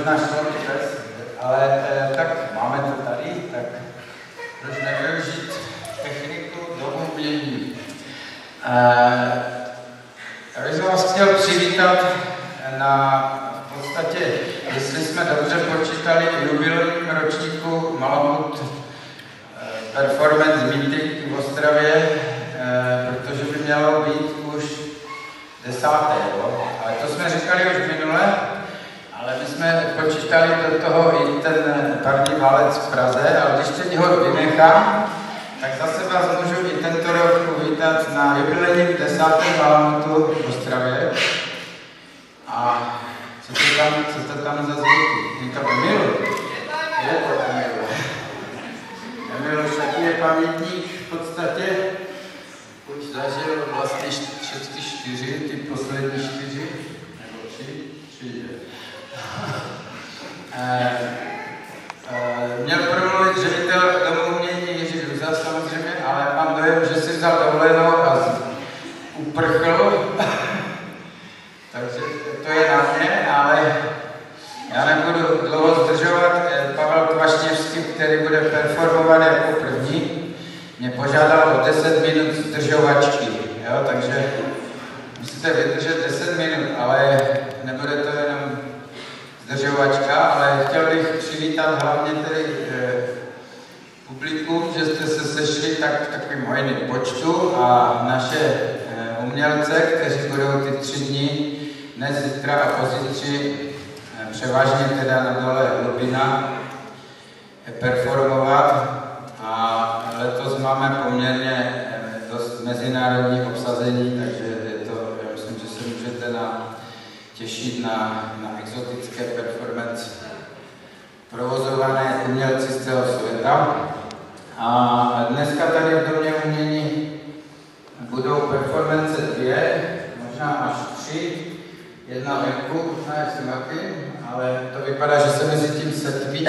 možná šlo ale tak máme to tady, tak proč nevyužít techniku domluvění. Já bych vás chtěl přivítat na v podstatě, jestli jsme dobře počítali, jubilejním ročníku Malamut Performance Meeting v Ostravě, protože by mělo být už 10. Jo? Ale to jsme říkali už minule, ale my jsme počítali do toho i ten parní válec v Praze, ale když teď ho vynechám, tak zase vás můžu i tento rok uvítat na jubilejním 10. Malamutu v Ostravě. A co to tam za zvuky? Je to Emil? Je to Emil. Emil už taky je pamětník v podstatě. Už zažil vlastně všechny 4, ty poslední 4, nebo 3, měl promluvit ředitel Domu umění Jiří Hruza samozřejmě, ale mám dojem, že si vzal dovolenou a uprchl. Takže to je na mě, ale já nebudu dlouho zdržovat. Pavel Kvašněvský, který bude performovat jako první, mě požádal o 10 minut zdržovačky, jo? Takže musíte vydržet 10 minut, ale nebude to jenom zdržovačka, ale chtěl bych přivítat hlavně tedy publikum, že jste se sešli tak v takovém hojném počtu a naše umělce, kteří budou ty 3 dny, dnes, zítra a pozítří, převážně teda na dole Lubina, performovat. A letos máme poměrně dost mezinárodní obsazení, takže je to, já myslím, že se můžete těšit na exotické performance provozované umělci z celého světa. A dneska tady v Domě umění budou performance 2, možná až 3. Jedna venku, možná jestli Martin, ale to vypadá, že se mezi tím setví.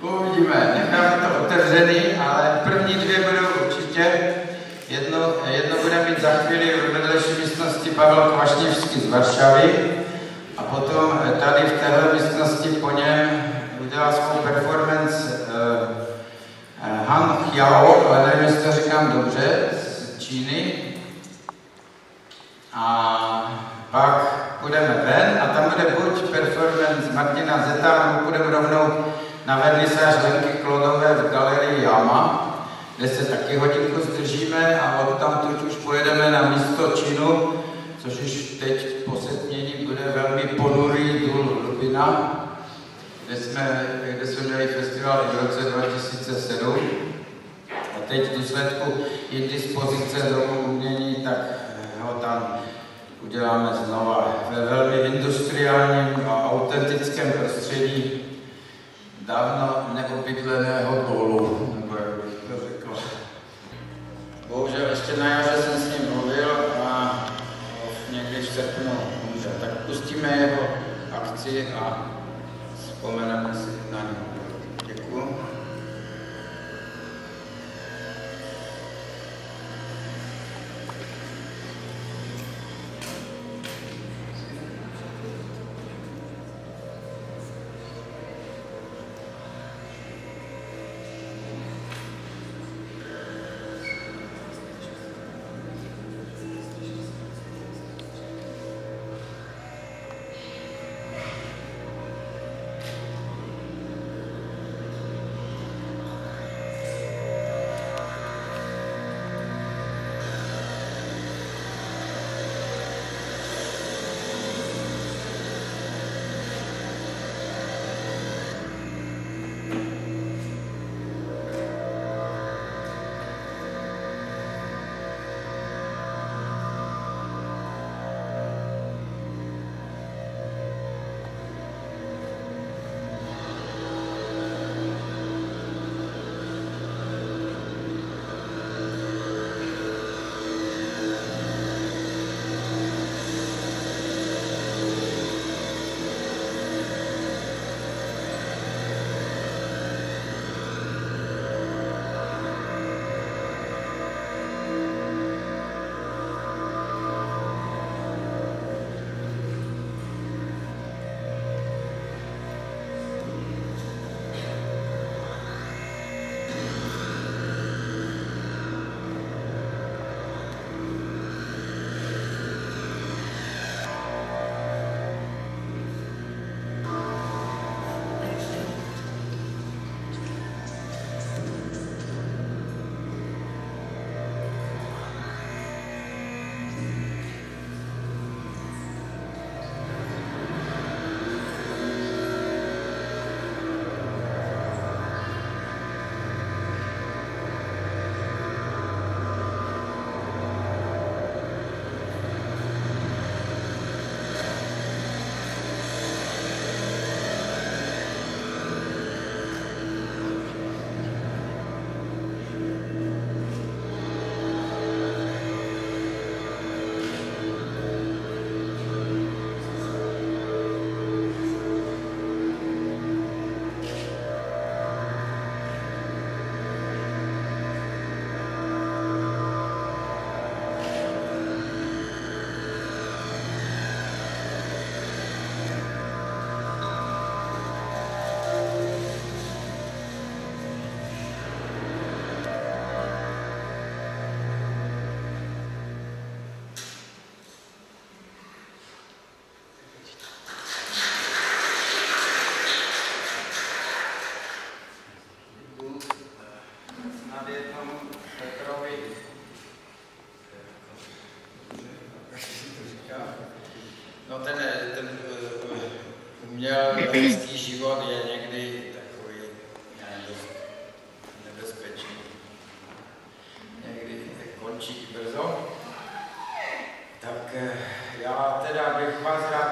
Uvidíme, necháme to otevřený, ale první 2 budou určitě. Jedno bude mít za chvíli v vedlejší místnosti Pavel Kvašněvský z Varšavy a potom tady v téhle místnosti po něm udělá svou performance Han Chiao, ale nevím, jestli to říkám dobře, z Číny. A pak půjdeme ven a tam bude buď performance Martina Zeta, nebo půjdeme rovnou na vernisáž Lenky Klodové v galerii Jama, kde se taky hodinku zdržíme a odtamtud už pojedeme na místo Čínu, což už teď po setmění bude velmi ponurý důl Lubina, kde jsme měli festival i v roce 2007. A teď v důsledku indispozice Domu umění, tak ho tam uděláme znova ve velmi industriálním a autentickém prostředí dávno neobydleného dolu, nebo jak bych to řekl. Bohužel ještě na jaře jsem s ním mluvil a někdy v srpnu umře. Tak pustíme jeho akci a vzpomeneme si na něj. Děkuju. No ten umělecký život je někdy takový nebezpečný. Někdy končí brzo. Tak já teda bych vás rád